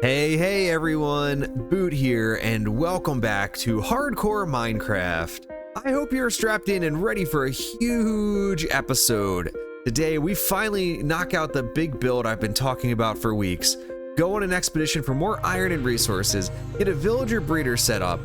Hey everyone, Boot here, and welcome back to Hardcore Minecraft. I hope you're strapped in and ready for a huge episode. Today, we finally knock out the big build I've been talking about for weeks, go on an expedition for more iron and resources, get a villager breeder set up,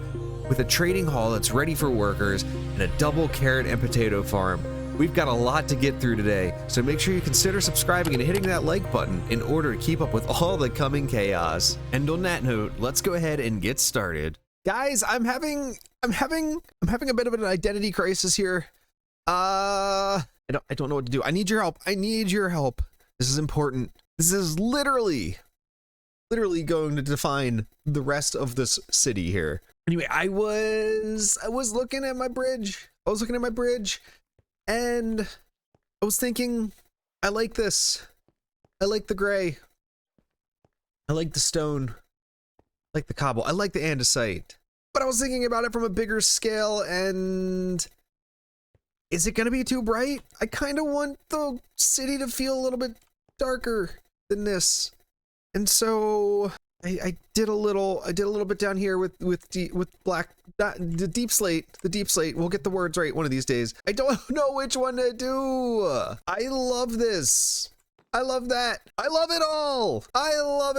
with a trading hall that's ready for workers, and a double carrot and potato farm. We've got a lot to get through today, so make sure you consider subscribing and hitting that like button in order to keep up with all the coming chaos. And on that note, let's go ahead and get started. Guys, I'm having a bit of an identity crisis here. I don't know what to do. I need your help. I need your help. This is important. This is literally going to define the rest of this city here. Anyway, I was looking at my bridge. And I was thinking, I like this. I like the gray. I like the stone. I like the cobble. I like the andesite. But I was thinking about it from a bigger scale, and is it gonna be too bright? I kind of want the city to feel a little bit darker than this. And so I did a little bit down here with black, the deep slate. We'll get the words right one of these days. I don't know which one to do. I love this. I love that. I love it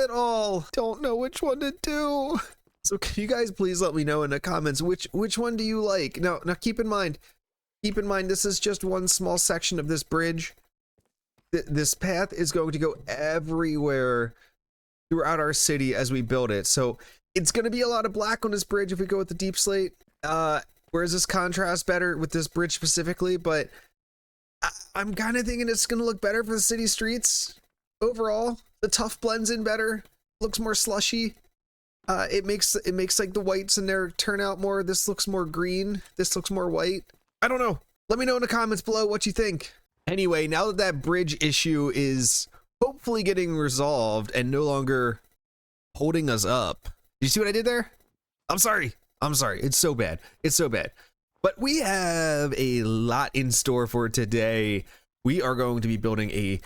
all. Don't know which one to do. So can you guys please let me know in the comments which one do you like? Now keep in mind this is just one small section of this bridge. This path is going to go everywhere throughout our city as we build it, so it's going to be a lot of black on this bridge if we go with the deep slate. Whereas this contrast better with this bridge specifically, but I'm kind of thinking it's going to look better for the city streets overall. The tuff blends in better, looks more slushy. It makes like the whites in there turn out more. This looks more green, this looks more white. I don't know, let me know in the comments below what you think. Anyway, now that that bridge issue is hopefully getting resolved and no longer holding us up. Did you see what I did there? I'm sorry. It's so bad. But we have a lot in store for today. We are going to be building a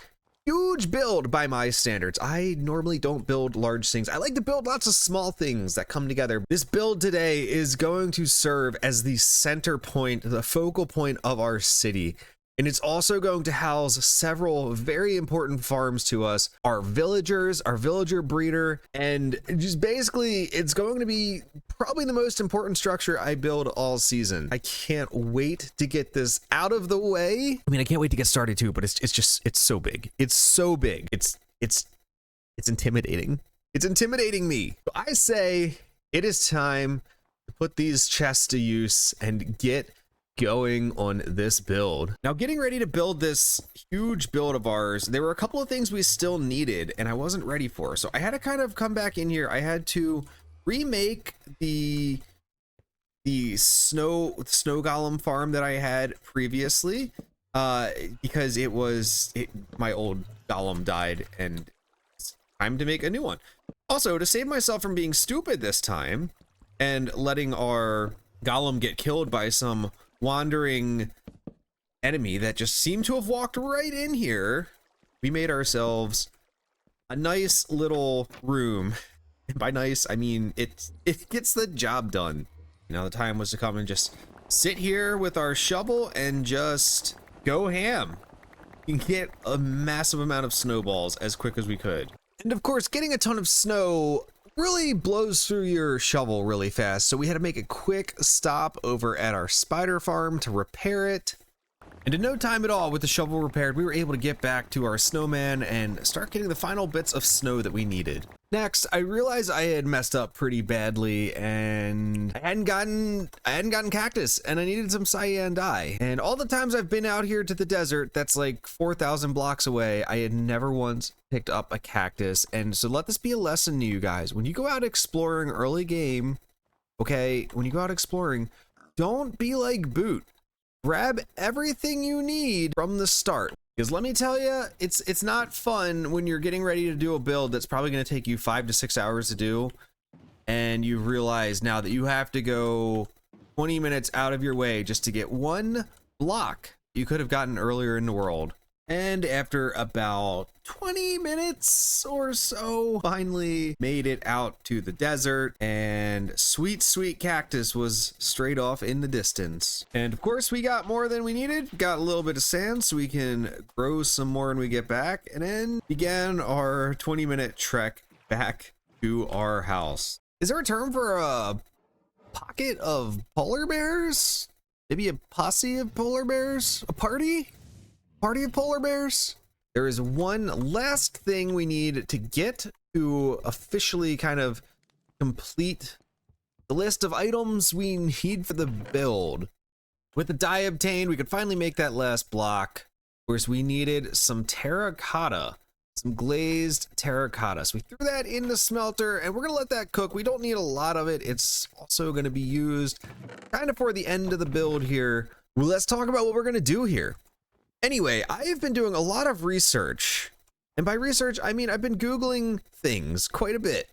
huge build by my standards. I normally don't build large things. I like to build lots of small things that come together. This build today is going to serve as the center point, the focal point of our city. And it's also going to house several very important farms to us, our villagers, our villager breeder, and just basically it's going to be probably the most important structure I build all season. I can't wait to get this out of the way. I mean, I can't wait to get started too, but it's so big. It's so big. It's intimidating. It's intimidating me. So I say it is time to put these chests to use and get going on this build. Now, getting ready to build this huge build of ours, there were a couple of things we still needed and I wasn't ready for, so I had to kind of come back in here. I had to remake the snow golem farm that I had previously because my old golem died and it's time to make a new one. Also, to save myself from being stupid this time and letting our golem get killed by some wandering enemy that just seemed to have walked right in here, we made ourselves a nice little room. And by nice, I mean it gets the job done. Now the time was to come and just sit here with our shovel and just go ham. You can get a massive amount of snowballs as quick as we could. And of course, getting a ton of snow really blows through your shovel really fast, so we had to make a quick stop over at our spider farm to repair it. And in no time at all, with the shovel repaired, we were able to get back to our snowman and start getting the final bits of snow that we needed. Next, I realized I had messed up pretty badly and I hadn't gotten cactus and I needed some cyan dye. And all the times I've been out here to the desert, that's like 4,000 blocks away, I had never once picked up a cactus. And so let this be a lesson to you guys. When you go out exploring early game, okay, when you go out exploring, don't be like Boot. Grab everything you need from the start. Because let me tell you, it's not fun when you're getting ready to do a build that's probably going to take you 5 to 6 hours to do, and you realize now that you have to go 20 minutes out of your way just to get one block you could have gotten earlier in the world. And after about 20 minutes or so, finally made it out to the desert, and sweet, sweet cactus was straight off in the distance. And of course, we got more than we needed. Got a little bit of sand so we can grow some more when we get back, and then began our 20-minute trek back to our house. Is there a term for a pocket of polar bears? Maybe a posse of polar bears? A party? Party of polar bears? There is one last thing we need to get to officially kind of complete the list of items we need for the build. With the dye obtained, we could finally make that last block. Of course, we needed some terracotta, some glazed terracotta. So we threw that in the smelter, and we're gonna let that cook. We don't need a lot of it. It's also gonna be used kind of for the end of the build here. Well, let's talk about what we're gonna do here. Anyway, I've been doing a lot of research, and by research, I mean I've been Googling things quite a bit.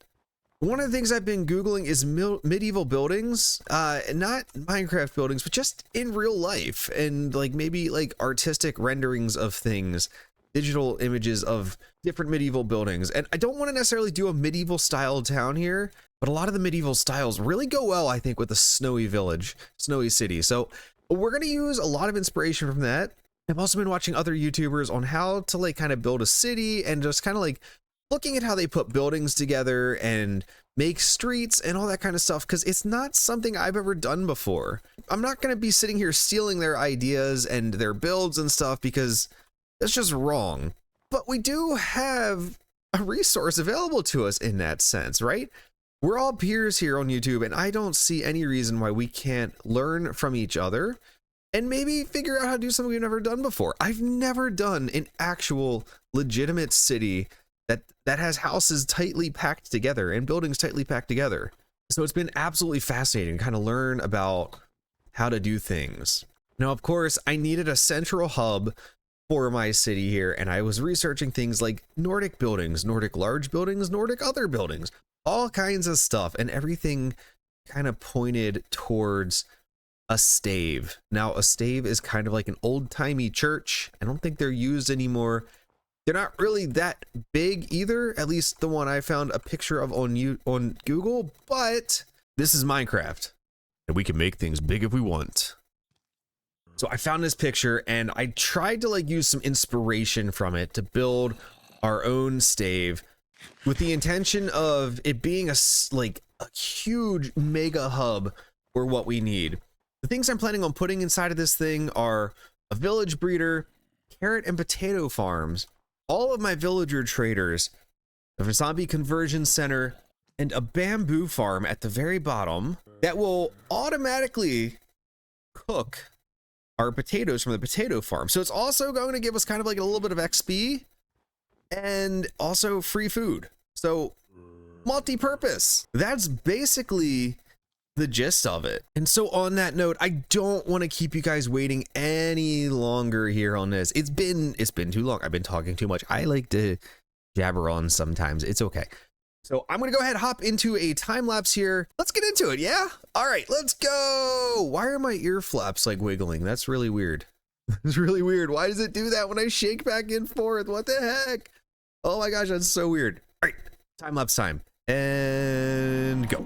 One of the things I've been Googling is medieval buildings, not Minecraft buildings, but just in real life, and like maybe like artistic renderings of things, digital images of different medieval buildings. And I don't want to necessarily do a medieval style town here, but a lot of the medieval styles really go well, I think, with the snowy village, snowy city. So we're going to use a lot of inspiration from that. I've also been watching other YouTubers on how to like kind of build a city, and just kind of like looking at how they put buildings together and make streets and all that kind of stuff, because it's not something I've ever done before. I'm not going to be sitting here stealing their ideas and their builds and stuff, because that's just wrong. But we do have a resource available to us in that sense, right? We're all peers here on YouTube, and I don't see any reason why we can't learn from each other and maybe figure out how to do something we've never done before. I've never done an actual legitimate city that has houses tightly packed together and buildings tightly packed together. So it's been absolutely fascinating to kind of learn about how to do things. Now, of course, I needed a central hub for my city here, and I was researching things like Nordic buildings, Nordic large buildings, Nordic other buildings, all kinds of stuff, and everything kind of pointed towards a stave. Now, a stave is kind of like an old-timey church. I don't think they're used anymore. They're not really that big either, at least the one I found a picture of on Google, but this is Minecraft, and we can make things big if we want. So I found this picture, and I tried to like use some inspiration from it to build our own stave, with the intention of it being a huge mega hub for what we need. The things I'm planning on putting inside of this thing are a village breeder, carrot and potato farms, all of my villager traders, a zombie conversion center, and a bamboo farm at the very bottom that will automatically cook our potatoes from the potato farm. So it's also going to give us kind of like a little bit of XP and also free food. So multi-purpose. That's basically the gist of it. And so on that note, I don't want to keep you guys waiting any longer here on this. It's been too long. I've been talking too much. I like to jabber on sometimes. It's okay. So I'm gonna go ahead and hop into a time lapse here. Let's get into it. Yeah. All right, let's go. Why are my ear flaps like wiggling? That's really weird. It's really weird. Why does it do that when I shake back and forth? What the heck? Oh my gosh, that's so weird. All right, time lapse time, and go.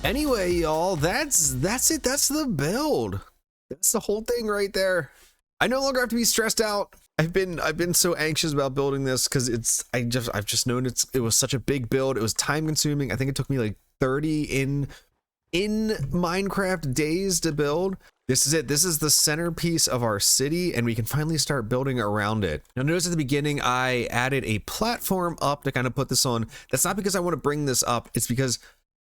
Anyway, y'all, that's it. That's the build. That's the whole thing right there. I no longer have to be stressed out. I've been so anxious about building this because I've just known it was such a big build. It was time consuming. I think it took me like 30 in Minecraft days to build. This is it. This is the centerpiece of our city, and we can finally start building around it. Now, notice at the beginning, I added a platform up to kind of put this on. That's not because I want to bring this up. It's because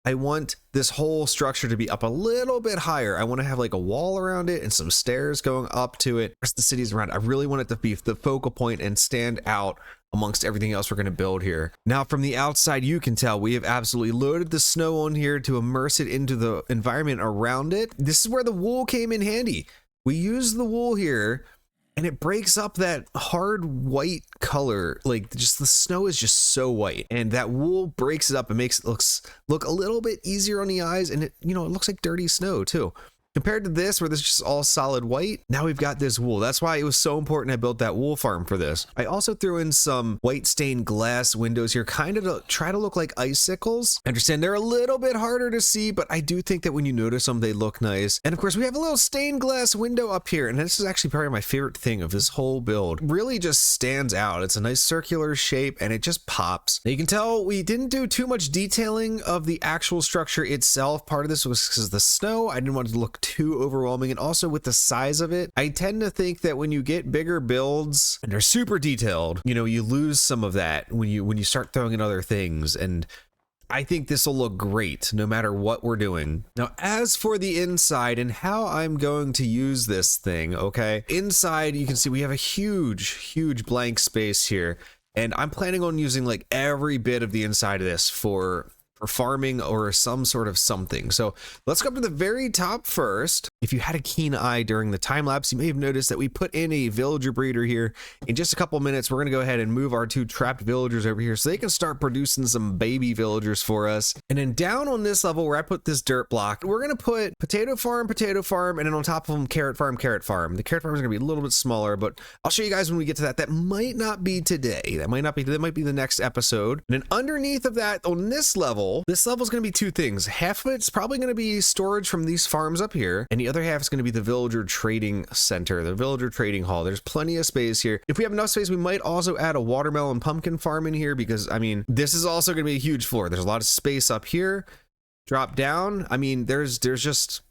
I want this whole structure to be up a little bit higher. I want to have like a wall around it and some stairs going up to it. The rest of the city's around. I really want it to be the focal point and stand out amongst everything else we're going to build here. Now, from the outside, you can tell we have absolutely loaded the snow on here to immerse it into the environment around it. This is where the wool came in handy. We use the wool here, and it breaks up that hard white color. Like, just the snow is just so white, and that wool breaks it up and makes it look a little bit easier on the eyes, and it looks like dirty snow too. Compared to this, where this is just all solid white, now we've got this wool. That's why it was so important I built that wool farm for this. I also threw in some white stained glass windows here, kind of to try to look like icicles. I understand they're a little bit harder to see, but I do think that when you notice them, they look nice. And of course, we have a little stained glass window up here, and this is actually probably my favorite thing of this whole build. It really just stands out. It's a nice circular shape, and it just pops. Now, you can tell we didn't do too much detailing of the actual structure itself. Part of this was because of the snow. I didn't want it to look too overwhelming, and also with the size of it, I tend to think that when you get bigger builds and they're super detailed, you lose some of that when you start throwing in other things. And I think this will look great no matter what we're doing. Now, as for the inside and how I'm going to use this thing, okay, inside you can see we have a huge blank space here, and I'm planning on using like every bit of the inside of this for farming or some sort of something. So let's go up to the very top first. If you had a keen eye during the time lapse, you may have noticed that we put in a villager breeder here. In just a couple minutes, we're going to go ahead and move our 2 trapped villagers over here so they can start producing some baby villagers for us. And then down on this level where I put this dirt block, we're going to put potato farm, and then on top of them, carrot farm. The carrot farm is going to be a little bit smaller, but I'll show you guys when we get to that. That might not be today. That might be the next episode. And then underneath of that, on this level is going to be 2 things. Half of it's probably going to be storage from these farms up here, and the other half is going to be the villager trading center, the villager trading hall. There's plenty of space here. If we have enough space, we might also add a watermelon pumpkin farm in here, because I mean, this is also going to be a huge floor. There's a lot of space up here. Drop down. I mean, there's just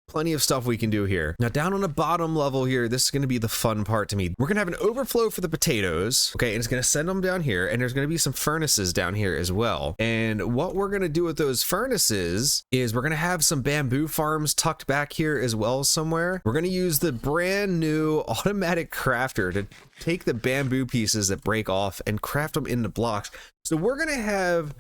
plenty of stuff we can do here. Now, down on the bottom level here, this is going to be the fun part to me. We're going to have an overflow for the potatoes, okay, and it's going to send them down here, and there's going to be some furnaces down here as well. And what we're going to do with those furnaces is we're going to have some bamboo farms tucked back here as well somewhere. We're going to use the brand new automatic crafter to take the bamboo pieces that break off and craft them into blocks. So we're going to have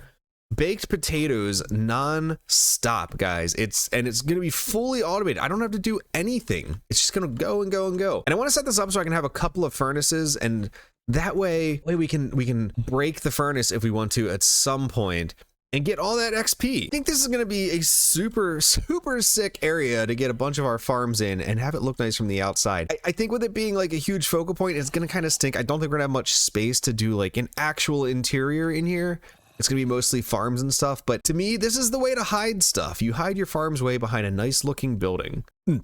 baked potatoes non-stop, guys. It's going to be fully automated. I don't have to do anything. It's just going to go and go and go. And I want to set this up so I can have a couple of furnaces, and that way we can break the furnace if we want to at some point and get all that XP. I think this is going to be a super sick area to get a bunch of our farms in and have it look nice from the outside. I think with it being like a huge focal point, it's going to kind of stink. I don't think we're going to have much space to do like an actual interior in here. It's going to be mostly farms and stuff, but to me, this is the way to hide stuff. You hide your farms way behind a nice looking building. I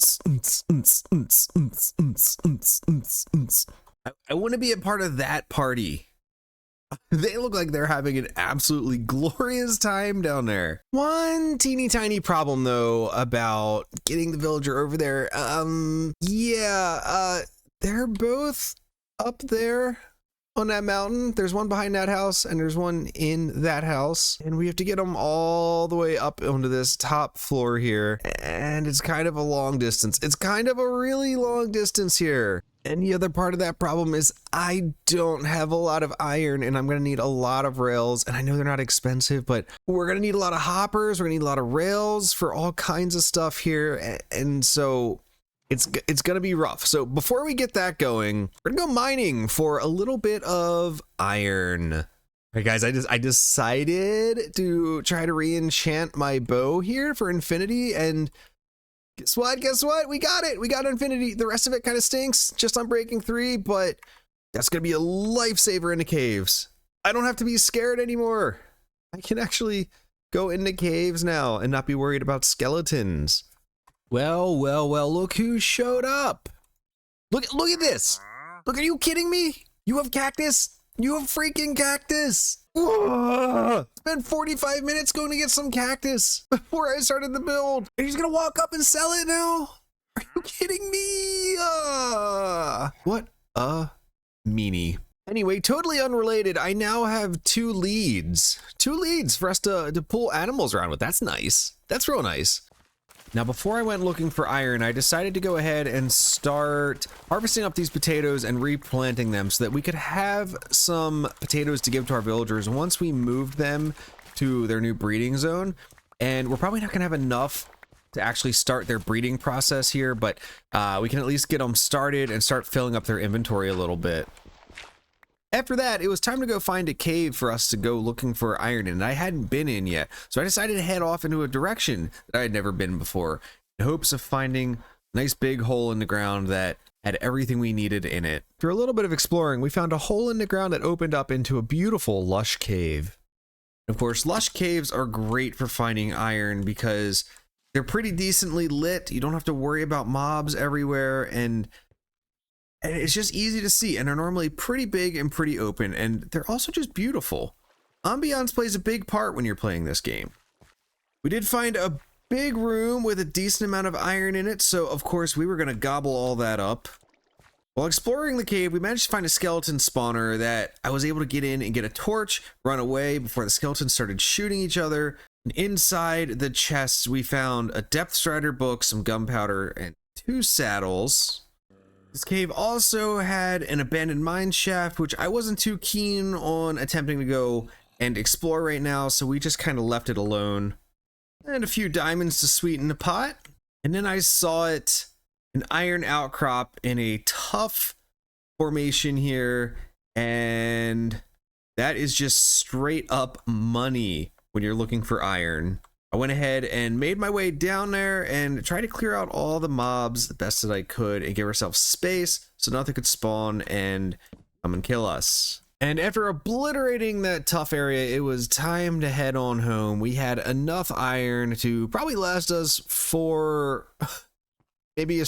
want to be a part of that party. They look like they're having an absolutely glorious time down there. One teeny tiny problem though about getting the villager over there. They're both up there on that mountain. There's one behind that house and there's one in that house, and we have to get them all the way up onto this top floor here, and it's kind of a long distance. It's kind of a really long distance here. And the other part of that problem is I don't have a lot of iron, and I'm going to need a lot of rails, and I know they're not expensive, but we're going to need a lot of hoppers. We're going to need a lot of rails for all kinds of stuff here, and so it's going to be rough. So before we get that going, we're going to go mining for a little bit of iron. All right, guys, I decided to try to re-enchant my bow here for infinity, and guess what? We got it. We got infinity. The rest of it kind of stinks just on breaking 3, but that's going to be a lifesaver in the caves. I don't have to be scared anymore. I can actually go into caves now and not be worried about skeletons. Well, look who showed up. Look at this. Look, are you kidding me? You have cactus? You have freaking cactus. Whoa. Spent 45 minutes going to get some cactus before I started the build. And he's gonna walk up and sell it now? Are you kidding me? What a meanie. Anyway, totally unrelated, I now have two leads for us to pull animals around with. That's nice. That's real nice. Now, before I went looking for iron, I decided to go ahead and start harvesting up these potatoes and replanting them so that we could have some potatoes to give to our villagers once we moved them to their new breeding zone. And we're probably not gonna have enough to actually start their breeding process here, but we can at least get them started and start filling up their inventory a little bit. After that, it was time to go find a cave for us to go looking for iron in, and I hadn't been in yet. So I decided to head off into a direction that I had never been before, in hopes of finding a nice big hole in the ground that had everything we needed in it. After a little bit of exploring, we found a hole in the ground that opened up into a beautiful lush cave. Of course, lush caves are great for finding iron because they're pretty decently lit. You don't have to worry about mobs everywhere, and it's just easy to see, and they're normally pretty big and pretty open, and they're also just beautiful. Ambiance plays a big part when you're playing this game. We did find a big room with a decent amount of iron in it, so of course we were going to gobble all that up. While exploring the cave, we managed to find a skeleton spawner that I was able to get in and get a torch, run away before the skeletons started shooting each other. And inside the chests, we found a depth strider book, some gunpowder, and 2 saddles. This cave also had an abandoned mine shaft, which I wasn't too keen on attempting to go and explore right now, so we just kind of left it alone. And a few diamonds to sweeten the pot. And then I saw it, an iron outcrop in a tough formation here, and that is just straight up money when you're looking for iron. I went ahead and made my way down there and tried to clear out all the mobs the best that I could and give ourselves space so nothing could spawn and come and kill us. And after obliterating that tough area, it was time to head on home. We had enough iron to probably last us for maybe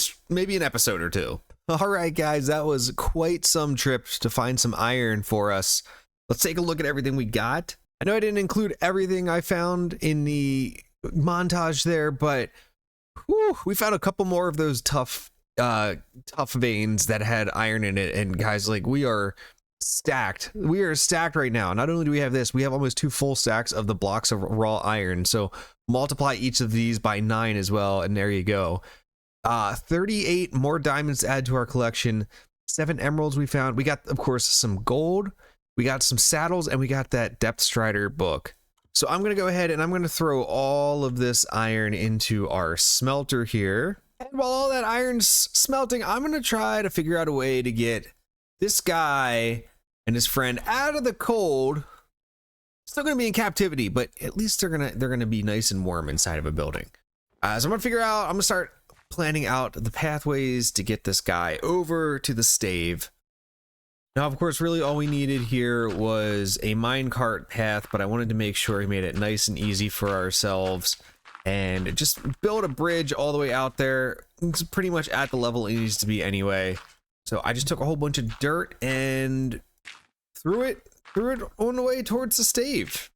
an episode or two. All right, guys, that was quite some trip to find some iron for us. Let's take a look at everything we got. I know I didn't include everything I found in the montage there, but whew, we found a couple more of those tough veins that had iron in it. And guys, like, we are stacked. We are stacked right now. Not only do we have this, we have almost 2 full stacks of the blocks of raw iron. So multiply each of these by 9 as well, and there you go. 38 more diamonds to add to our collection. 7 emeralds we found. We got, of course, some gold. We got some saddles, and we got that depth strider book. So I'm going to go ahead and I'm going to throw all of this iron into our smelter here. And while all that iron's smelting, I'm going to try to figure out a way to get this guy and his friend out of the cold. Still going to be in captivity, but at least they're going to be nice and warm inside of a building. So I'm going to start planning out the pathways to get this guy over to the stave. Now, of course, really all we needed here was a minecart path, but I wanted to make sure we made it nice and easy for ourselves and just build a bridge all the way out there. It's pretty much at the level it needs to be anyway. So I just took a whole bunch of dirt and threw it on the way towards the stave.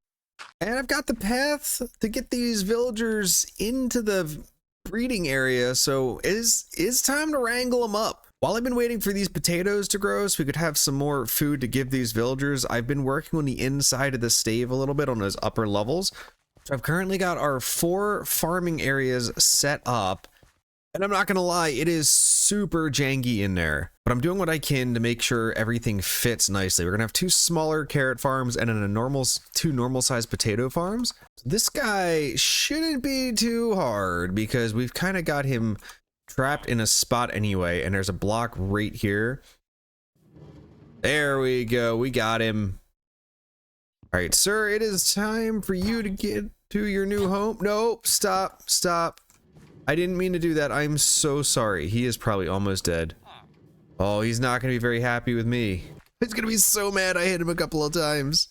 And I've got the path to get these villagers into the breeding area, so it's time to wrangle them up. While I've been waiting for these potatoes to grow so we could have some more food to give these villagers, I've been working on the inside of the stave a little bit on those upper levels. So I've currently got our 4 farming areas set up, and I'm not gonna lie, it is super janky in there, but I'm doing what I can to make sure everything fits nicely. We're gonna have 2 smaller carrot farms and then 2 normal sized potato farms. This guy shouldn't be too hard because we've kind of got him trapped in a spot anyway, and there's a block right here. There we go, we got him. All right, sir, it is time for you to get to your new home. Nope, stop. I didn't mean to do that. I'm so sorry. He is probably almost dead. Oh, he's not gonna be very happy with me. He's gonna be so mad I hit him a couple of times.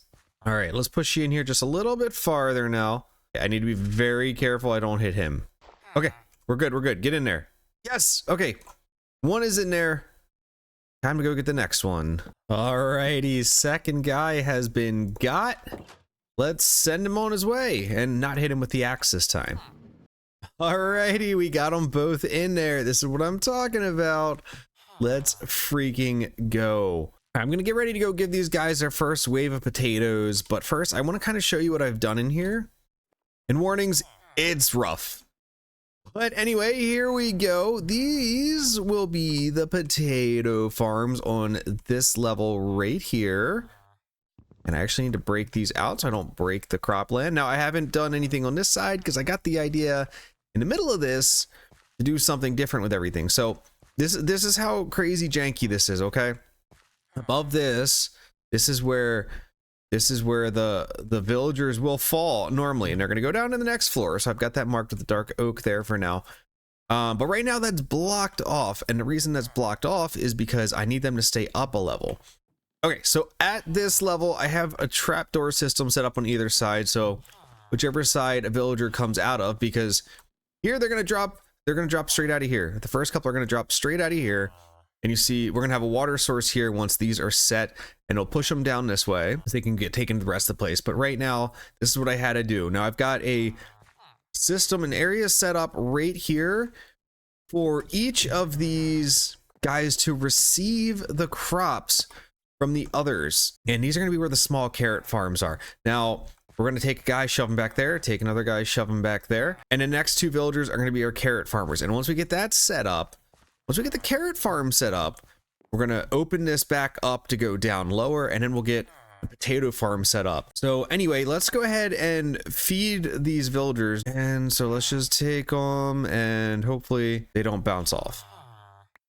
All right, let's push you in here just a little bit farther now. I need to be very careful I don't hit him. Okay, we're good. We're good. Get in there. Yes. Okay. One is in there. Time to go get the next one. Alrighty. Second guy has been got. Let's send him on his way and not hit him with the axe this time. Alrighty. We got them both in there. This is what I'm talking about. Let's freaking go. I'm going to get ready to go give these guys their first wave of potatoes. But first, I want to kind of show you what I've done in here. And warnings, it's rough. But anyway, here we go. These will be the potato farms on this level right here. And I actually need to break these out so I don't break the cropland. Now, I haven't done anything on this side because I got the idea in the middle of this to do something different with everything. So this is how crazy janky this is, okay? Above this is where the villagers will fall normally, and they're going to go down to the next floor. So I've got that marked with the dark oak there for now. But right now that's blocked off, and the reason that's blocked off is because I need them to stay up a level. Okay, so at this level, I have a trapdoor system set up on either side. So whichever side a villager comes out of, because here they're going to drop straight out of here. The first couple are going to drop straight out of here. And you see, we're going to have a water source here once these are set, and it'll push them down this way so they can get taken to the rest of the place. But right now, this is what I had to do. Now I've got a system, an area set up right here for each of these guys to receive the crops from the others. And these are going to be where the small carrot farms are. Now, we're going to take a guy, shove him back there, take another guy, shove him back there. And the next two villagers are going to be our carrot farmers. And once we get that set up, once we get the carrot farm set up, we're going to open this back up to go down lower, and then we'll get the potato farm set up. So anyway, let's go ahead and feed these villagers. And so let's just take them, and hopefully they don't bounce off.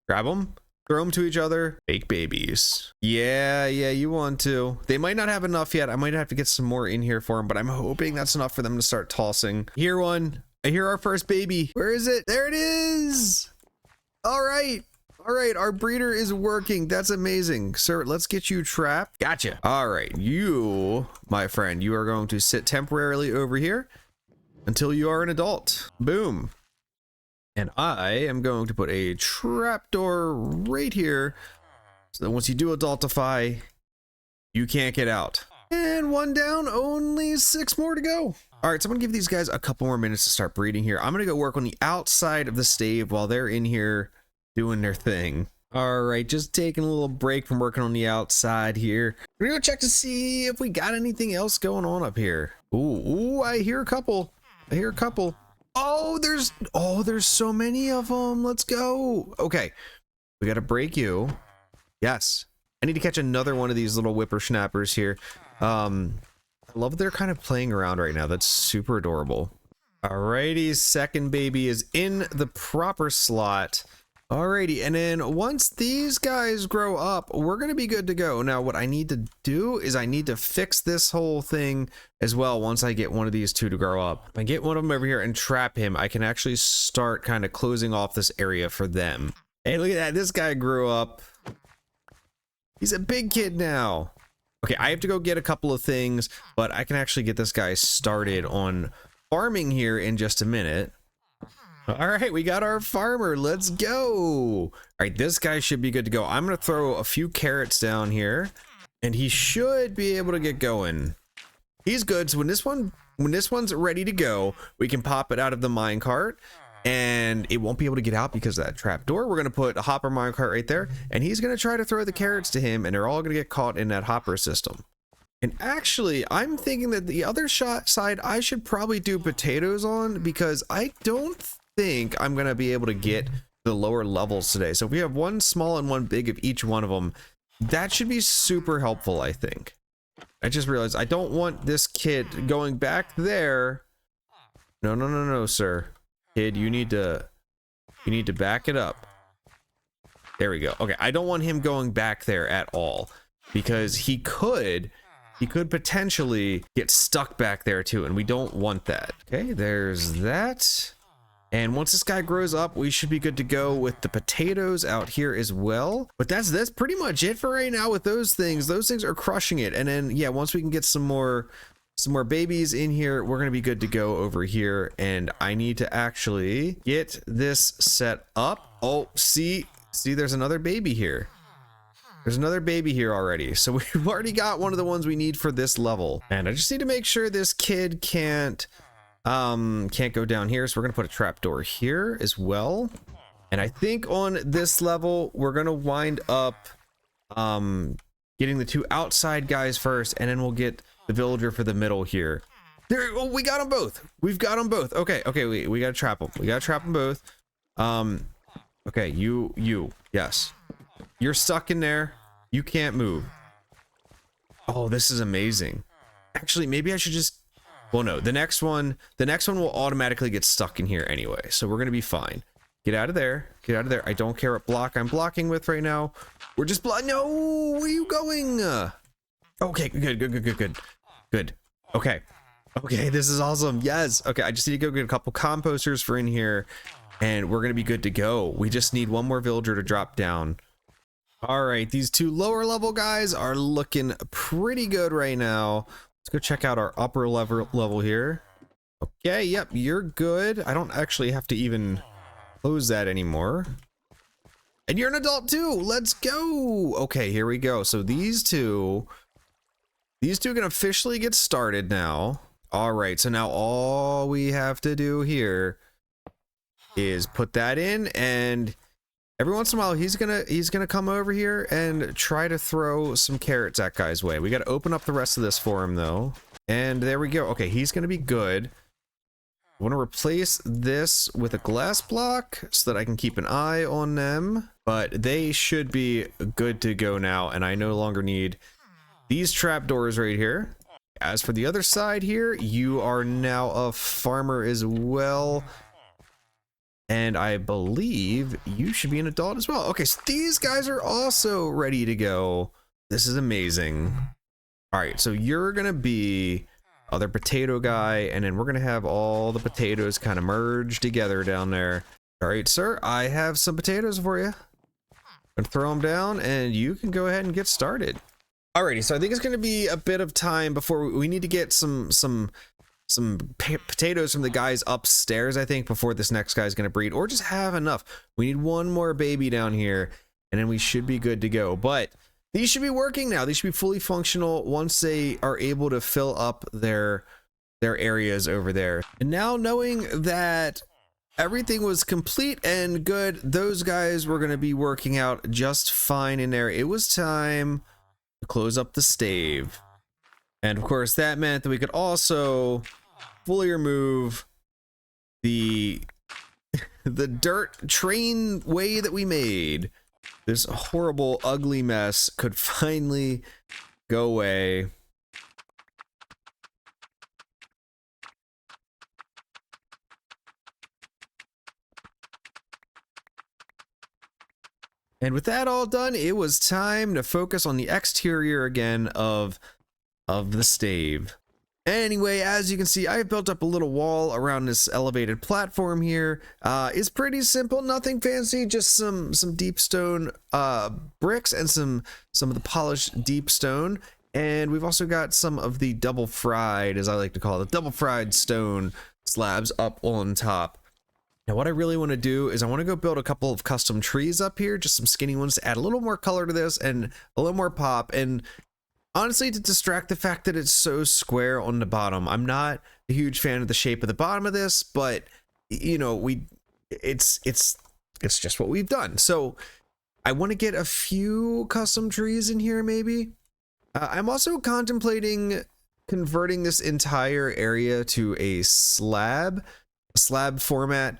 Grab them, throw them to each other, fake babies. Yeah, you want to. They might not have enough yet. I might have to get some more in here for them, but I'm hoping that's enough for them to start tossing. Here one. I hear our first baby. Where is it? There it is. All right, our breeder is working. That's amazing. Sir, let's get you trapped. Gotcha. All right, you, my friend, you are going to sit temporarily over here until you are an adult. Boom. And I am going to put a trapdoor right here so that once you do adultify, you can't get out. And one down, only 6 more to go. All right, so I'm gonna give these guys a couple more minutes to start breeding here. I'm gonna go work on the outside of the stave while they're in here doing their thing. All right, just taking a little break from working on the outside here. We're gonna go check to see if we got anything else going on up here. Ooh, I hear a couple. Oh, there's so many of them. Let's go. Okay, we gotta break you. Yes, I need to catch another one of these little whippersnappers here. I love that they're kind of playing around right now. That's super adorable. Alrighty, second baby is in the proper slot. Alrighty, and then once these guys grow up, we're gonna be good to go. Now, what I need to do is I need to fix this whole thing as well once I get one of these two to grow up. If I get one of them over here and trap him, I can actually start kind of closing off this area for them. Hey, look at that, this guy grew up. He's a big kid now. Okay, I have to go get a couple of things, but I can actually get this guy started on farming here in just a minute. All right, we got our farmer. Let's go. All right, this guy should be good to go. I'm going to throw a few carrots down here, and he should be able to get going. He's good. So when this one's ready to go, we can pop it out of the minecart, and it won't be able to get out because of that trap door. We're going to put a hopper minecart right there, and he's going to try to throw the carrots to him, and they're all going to get caught in that hopper system. And actually, I'm thinking that the other side I should probably do potatoes on, because I don't think I'm going to be able to get the lower levels today. So if we have one small and one big of each one of them, that should be super helpful, I think. I just realized I don't want this kid going back there. No, sir. Kid, you need to back it up. There we go. Okay, I don't want him going back there at all, because he could potentially get stuck back there too, and we don't want that. Okay, there's that. And once this guy grows up, we should be good to go with the potatoes out here as well. But that's pretty much it for right now with those things. Those things are crushing it. And then, yeah, once we can get some more some more babies in here, we're gonna be good to go over here. And I need to actually get this set up. Oh, see, there's another baby here. There's another baby here already. So we've already got one of the ones we need for this level. And I just need to make sure this kid can't go down here. So we're gonna put a trapdoor here as well. And I think on this level, we're gonna wind up getting the 2 outside guys first, and then we'll get the villager for the middle here. There, oh, we got them both. We've got them both. Okay, we gotta trap them. We gotta trap them both. Okay, you, yes. You're stuck in there. You can't move. Oh, this is amazing. Actually, maybe I should just, well, no, the next one will automatically get stuck in here anyway. So we're gonna be fine. Get out of there. Get out of there. I don't care what block I'm blocking with right now. We're just no, where are you going? Okay, good. Okay, this is awesome. Yes. Okay, I just need to go get a couple composters for in here, and we're gonna be good to go. We just need one more villager to drop down. All right, these 2 lower level guys are looking pretty good right now. Let's go check out our upper level here. Okay, yep, you're good. I don't actually have to even close that anymore. And you're an adult too. Let's go. Okay, here we go. So these two can officially get started now. All right, so now all we have to do here is put that in, and every once in a while he's gonna come over here and try to throw some carrots that guy's way. We got to open up the rest of this for him though. And there we go. Okay, he's gonna be good. I want to replace this with a glass block so that I can keep an eye on them, but they should be good to go now, and I no longer need these trapdoors right here. As for the other side here, you are now a farmer as well, and I believe you should be an adult as well. Okay, so these guys are also ready to go. This is amazing. All right, so you're gonna be other potato guy, and then we're gonna have all the potatoes kind of merge together down there. All right, sir, I have some potatoes for you. I'm gonna throw them down, and you can go ahead and get started. Alrighty, so I think it's gonna be a bit of time before we need to get some potatoes from the guys upstairs, I think, before this next guy's gonna breed, or just have enough. We need one more baby down here, and then we should be good to go. But these should be working now. These should be fully functional once they are able to fill up their areas over there. And now, knowing that everything was complete and good, those guys were going to be working out just fine in there. It was time to close up the stave. And of course, that meant that we could also fully remove the dirt train way that we made. This horrible, ugly mess could finally go away. And with that all done, it was time to focus on the exterior again of the stave. Anyway, as you can see, I've built up a little wall around this elevated platform here. It's pretty simple, nothing fancy, just some deep stone bricks and some of the polished deep stone. And we've also got some of the double fried, as I like to call it, double fried stone slabs up on top. Now what I really want to do is I want to go build a couple of custom trees up here, just some skinny ones to add a little more color to this and a little more pop. And honestly, to distract the fact that it's so square on the bottom. I'm not a huge fan of the shape of the bottom of this, but you know, it's just what we've done. So I want to get a few custom trees in here maybe. I'm also contemplating converting this entire area to a slab format,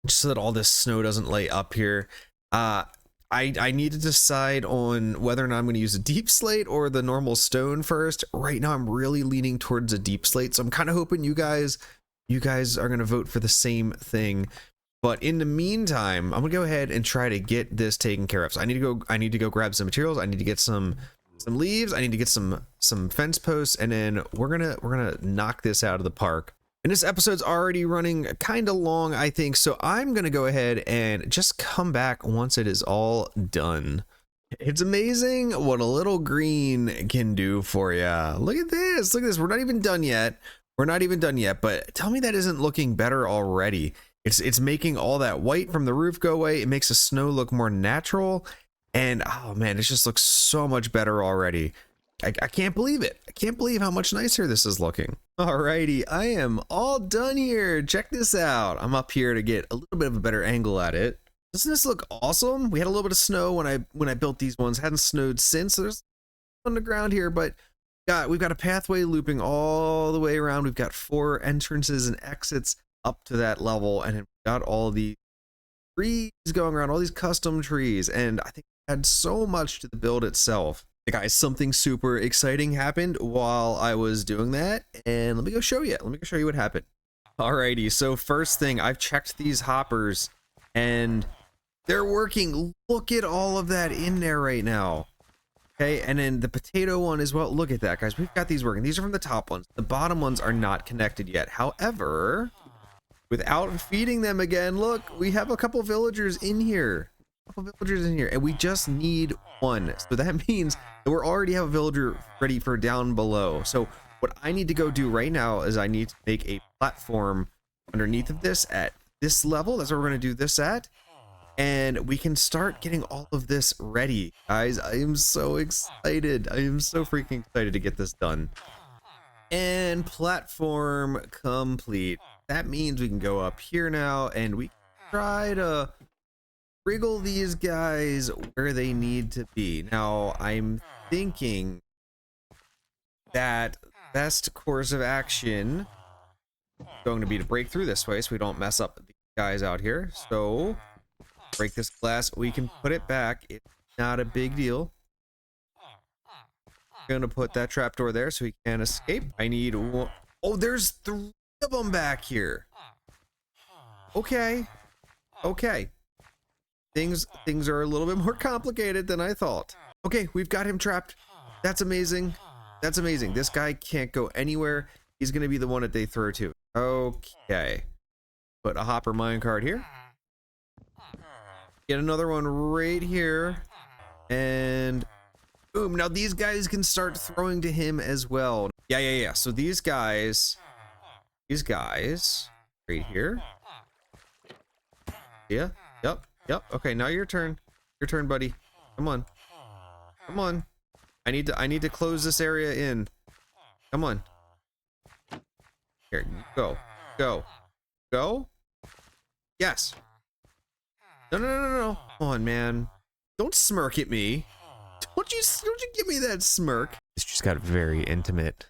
just so that all this snow doesn't lay up here. I need to decide on whether or not I'm going to use a deep slate or the normal stone first. Right now, I'm really leaning towards a deep slate, so I'm kind of hoping you guys are going to vote for the same thing. But in the meantime, I'm gonna go ahead and try to get this taken care of. So I need to go grab some materials. I need to get some leaves. I need to get some fence posts, and then we're gonna knock this out of the park. And this episode's already running kind of long, I think, so I'm gonna go ahead and just come back once it is all done. It's amazing what a little green can do for you. Look at this. Look at this. We're not even done yet. We're not even done yet, but tell me that isn't looking better already. It's making all that white from the roof go away. It makes the snow look more natural. And oh man, it just looks so much better already. I can't believe it. I can't believe how much nicer this is looking. Alrighty, I am all done here. Check this out. I'm up here to get a little bit of a better angle at it. Doesn't this look awesome? We had a little bit of snow when I built these ones. Hadn't snowed since. So there's on the ground here, but we've got a pathway looping all the way around. We've got 4 entrances and exits up to that level, and we've got all the trees going around, all these custom trees, and I think it adds so much to the build itself. Hey guys, something super exciting happened while I was doing that, and let me go show you. Let me go show you what happened. Alrighty, so first thing, I've checked these hoppers, and they're working. Look at all of that in there right now. Okay, and then the potato one as well. Look at that, guys. We've got these working. These are from the top ones. The bottom ones are not connected yet. However, without feeding them again, look, we have a couple villagers in here. And we just need 1. So that means that we already have a villager ready for down below. So what I need to go do right now is I need to make a platform underneath of this at this level. That's what we're going to do this at. And we can start getting all of this ready. Guys, I am so excited. I am so freaking excited to get this done. And platform complete. That means we can go up here now and we can try to wriggle these guys where they need to be. Now, I'm thinking that best course of action is going to be to break through this way so we don't mess up these guys out here. So, break this glass. We can put it back. It's not a big deal. I'm gonna put that trapdoor there so he can't escape. I need one. Oh, there's 3 of them back here. Okay. Okay. Things are a little bit more complicated than I thought. Okay, we've got him trapped. That's amazing. That's amazing. This guy can't go anywhere. He's gonna be the one that they throw to. Okay. Put a hopper minecart here. Get another one right here. And boom. Now these guys can start throwing to him as well. Yeah. So these guys right here. Yeah. Yep. Okay, now your turn. Your turn, buddy. Come on. Come on. I need to close this area in. Come on. Here, go. Go. Yes. No. Come on, man. Don't smirk at me. Don't you give me that smirk. It's just got very intimate.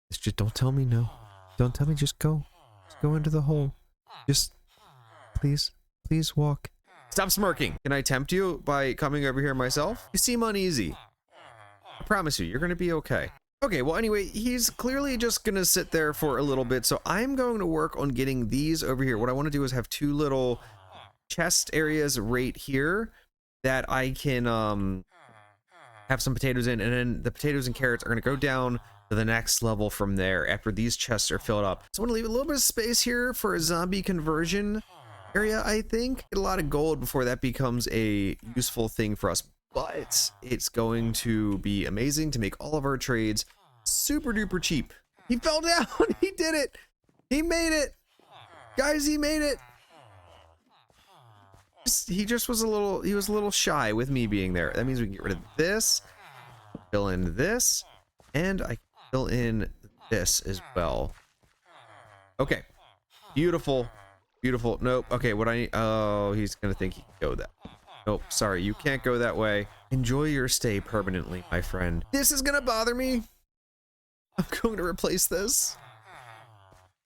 It's just, don't tell me no. Don't tell me, just go. Just go into the hole. Just, please walk. Stop smirking. Can I tempt you by coming over here myself? You seem uneasy. I promise you, you're gonna be okay. Okay, well anyway, he's clearly just gonna sit there for a little bit, so I'm going to work on getting these over here. What I want to do is have 2 little chest areas right here that I can have some potatoes in, and then the potatoes and carrots are gonna go down to the next level from there after these chests are filled up. So I want to leave a little bit of space here for a zombie conversion area, I think. Get a lot of gold before that becomes a useful thing for us, but it's going to be amazing to make all of our trades super duper cheap. He fell down. He did it. He made it. Guys, he made it. He just was a little shy with me being there. That means we can get rid of this, fill in this, and I can fill in this as well. Okay. Beautiful. Nope. Okay, what I need, oh, he's gonna think he can go that. Nope, sorry, you can't go that way. Enjoy your stay permanently, my friend. This is gonna bother me. I'm going to replace this.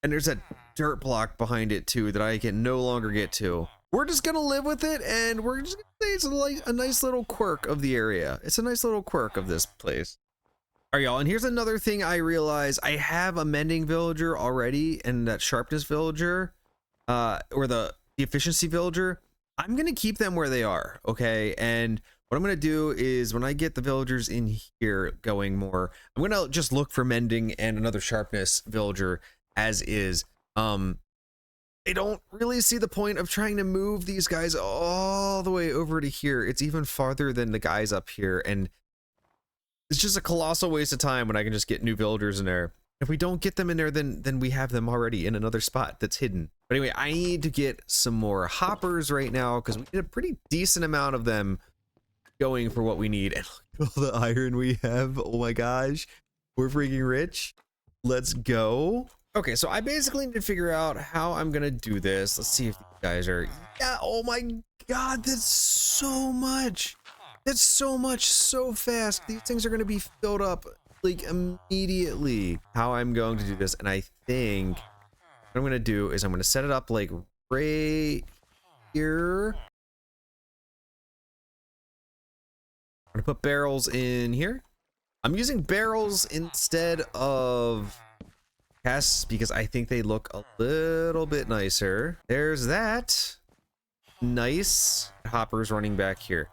And there's a dirt block behind it too that I can no longer get to. We're just gonna live with it, and we're just gonna say it's a nice little quirk of the area. It's a nice little quirk of this place. All right, y'all, and here's another thing I realized. I have a mending villager already and that sharpness villager. Or the efficiency villager. I'm gonna keep them where they are, okay? And what I'm gonna do is when I get the villagers in here going more, I'm gonna just look for mending and another sharpness villager as is. I don't really see the point of trying to move these guys all the way over to here. It's even farther than the guys up here, and it's just a colossal waste of time when I can just get new villagers in there. If we don't get them in there, then we have them already in another spot that's hidden. But anyway, I need to get some more hoppers right now because we need a pretty decent amount of them going for what we need. And look at all the iron we have. Oh my gosh, we're freaking rich. Let's go. Okay, so I basically need to figure out how I'm gonna do this. Let's see if these guys are, yeah, oh my god, that's so much. That's so much, so fast. These things are gonna be filled up like immediately. How I'm going to do this, and I think what I'm gonna do is I'm gonna set it up like right here. I'm gonna put barrels in here. I'm using barrels instead of casks because I think they look a little bit nicer. There's that. Nice. Hoppers running back here.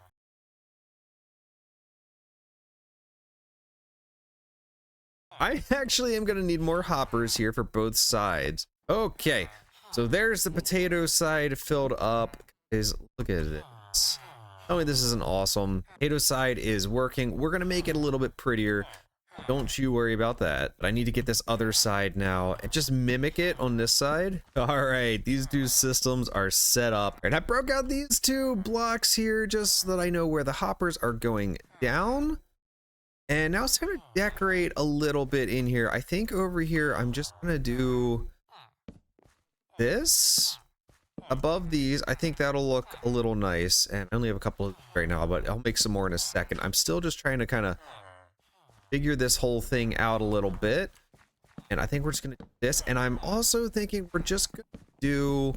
I actually am gonna need more hoppers here for both sides. Okay, so there's the potato side filled up. Look at this. Oh, this isn't awesome. Potato side is working. We're gonna make it a little bit prettier. Don't you worry about that. But I need to get this other side now and just mimic it on this side. All right, these two systems are set up. And I broke out these two blocks here just so that I know where the hoppers are going down. And now it's time to decorate a little bit in here. I think over here, I'm just gonna do this above these. I think that'll look a little nice. And I only have a couple of right now, but I'll make some more in a second. I'm still just trying to kind of figure this whole thing out a little bit. And I think we're just gonna do this. And I'm also thinking we're just gonna do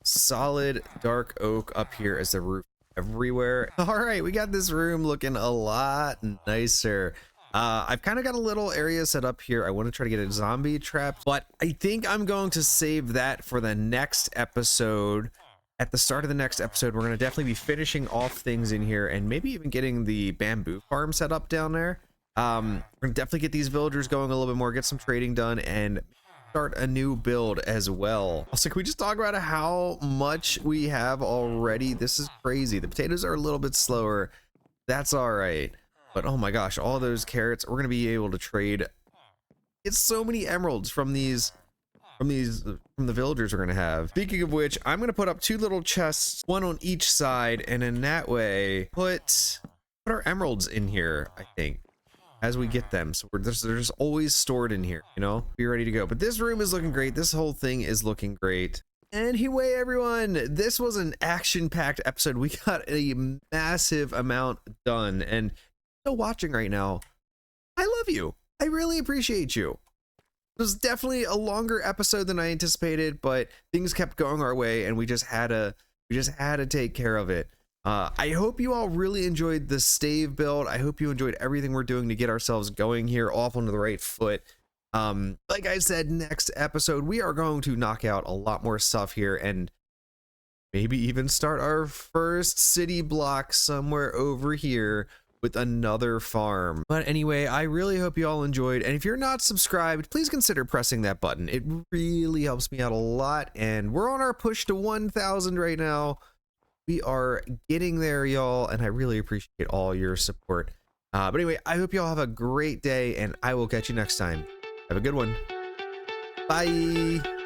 solid dark oak up here as the roof everywhere. All right, we got this room looking a lot nicer. I've kind of got a little area set up here. I want to try to get a zombie trap, but I think I'm going to save that for the next episode. At the start of the next episode, we're going to definitely be finishing off things in here and maybe even getting the bamboo farm set up down there. We're gonna definitely get these villagers going a little bit more, get some trading done, and start a new build as well. Also, can we just talk about how much we have already? This is crazy. The potatoes are a little bit slower. That's all right. But oh my gosh, all those carrots, we're gonna be able to trade. It's so many emeralds from the villagers we're gonna have. Speaking of which, I'm gonna put up two little chests, one on each side, and in that way, put our emeralds in here, I think, as we get them. So they're just always stored in here, you know, be ready to go. But this room is looking great. This whole thing is looking great. Anyway, everyone, this was an action-packed episode. We got a massive amount done, and still watching right now, I love you. I really appreciate you. It was definitely a longer episode than I anticipated, but things kept going our way, and we just had to take care of it. I hope you all really enjoyed the stave build. I hope you enjoyed everything we're doing to get ourselves going here off onto the right foot. Like I said, next episode, we are going to knock out a lot more stuff here and maybe even start our first city block somewhere over here with another farm. But anyway, I really hope you all enjoyed. And if you're not subscribed, please consider pressing that button. It really helps me out a lot. And we're on our push to 1,000 right now. We are getting there, y'all, and I really appreciate all your support. But anyway, I hope y'all have a great day, and I will catch you next time. Have a good one. Bye.